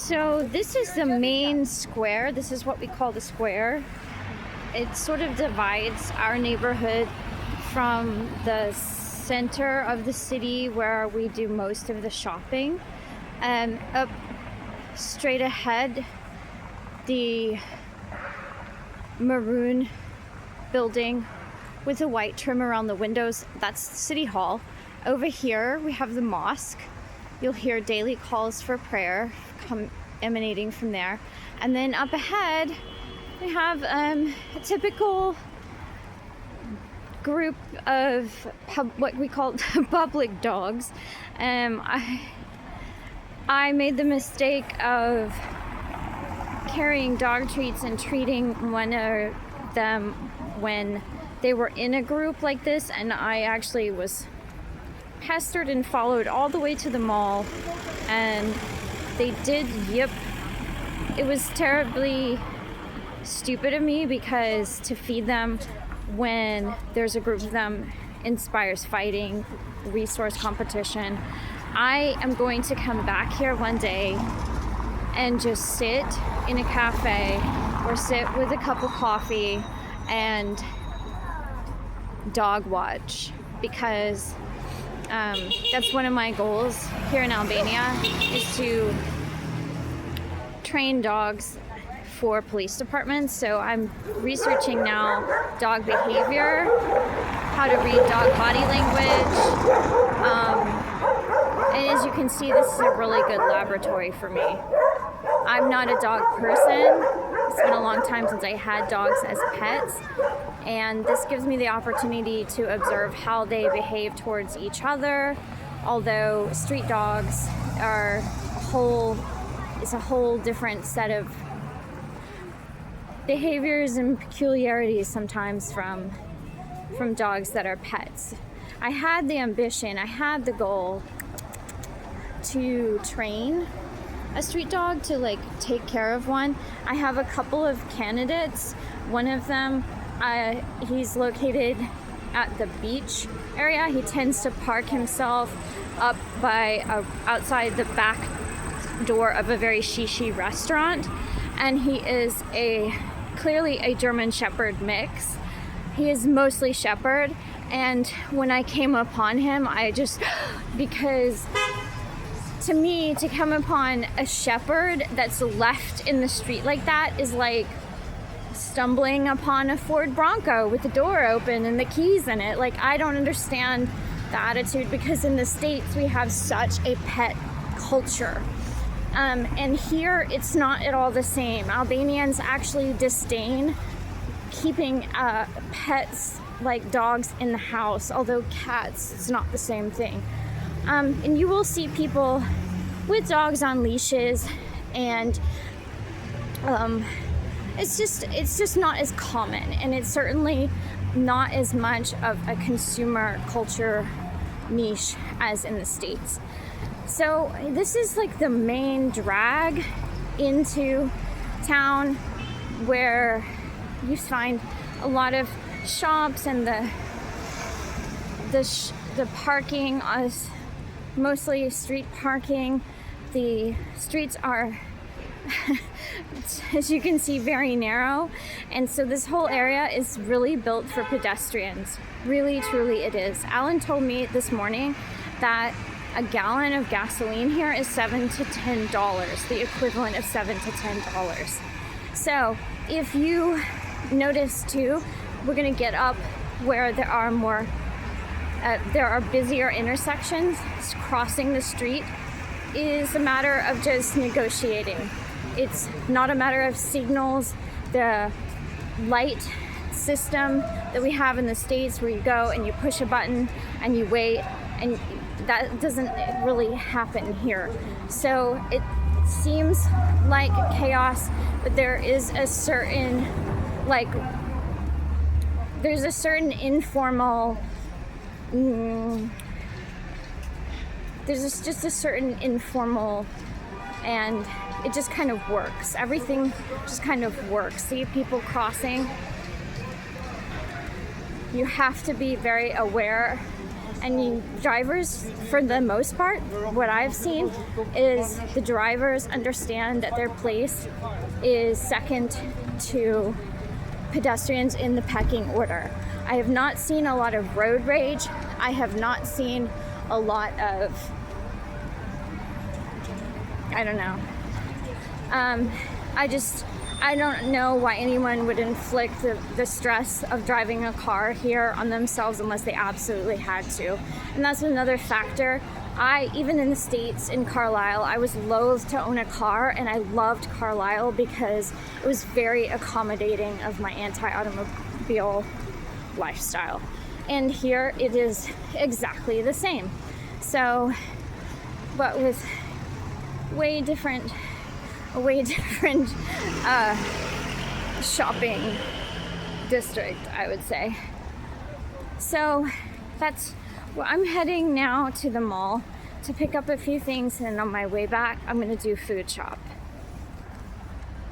So this is the main square. This is what we call the square. It sort of divides our neighborhood from the center of the city where we do most of the shopping. Up straight ahead, the maroon building with a white trim around the windows, that's City Hall. Over here we have the mosque. You'll hear daily calls for prayer emanating from there. And then up ahead we have a typical group of what we call public dogs. I made the mistake of carrying dog treats and treating one of them when they were in a group like this, and I actually was pestered and followed all the way to the mall, and they did yip. It was terribly stupid of me because to feed them when there's a group of them inspires fighting, resource competition. I am going to come back here one day and just sit in a cafe or sit with a cup of coffee and dog watch, because that's one of my goals here in Albania, is to train dogs for police departments. So I'm researching now dog behavior, how to read dog body language, and as you can see, this is a really good laboratory for me. I'm not a dog person. It's been a long time since I had dogs as pets, and this gives me the opportunity to observe how they behave towards each other. Although street dogs are it's a whole different set of behaviors and peculiarities sometimes from dogs that are pets. I had the ambition, I had the goal to train a street dog, to take care of one. I have a couple of candidates. One of them, he's located at the beach area. He tends to park himself up outside the back door of a very shishi restaurant, and he is clearly a German Shepherd mix. He is mostly Shepherd, and when I came upon him, because to me, to come upon a shepherd that's left in the street like that is like stumbling upon a Ford Bronco with the door open and the keys in it. I don't understand the attitude, because in the States we have such a pet culture. And here it's not at all the same. Albanians actually disdain keeping pets like dogs in the house, although cats, it's not the same thing. And you will see people with dogs on leashes, and it's just not as common, and it's certainly not as much of a consumer culture niche as in the States. So this is the main drag into town, where you find a lot of shops, and the parking is mostly street parking. The streets are, as you can see, very narrow, and so this whole area is really built for pedestrians. Really, truly it is. Alan told me this morning that a gallon of gasoline here is $7 to $10, the equivalent of $7 to $10. So if you notice too, we're gonna get up where there are busier intersections. Crossing the street is a matter of just negotiating. It's not a matter of signals. The light system that we have in the States, where you go and you push a button and you wait, and that doesn't really happen here. So it seems like chaos, but there is a certain informal just a certain informal, and it just kind of works. Everything just kind of works. See people crossing. You have to be very aware And drivers, for the most part, what I've seen is the drivers understand that their place is second to pedestrians in the pecking order. I have not seen a lot of road rage. I have not seen a lot of, I don't know. I don't know why anyone would inflict the stress of driving a car here on themselves unless they absolutely had to. And that's another factor. Even in the States, in Carlisle, I was loath to own a car, and I loved Carlisle because it was very accommodating of my anti-automobile lifestyle. And here it is exactly the same. So, but with a way different shopping district, I would say. So well, I'm heading now to the mall to pick up a few things, and on my way back I'm going to do food shop.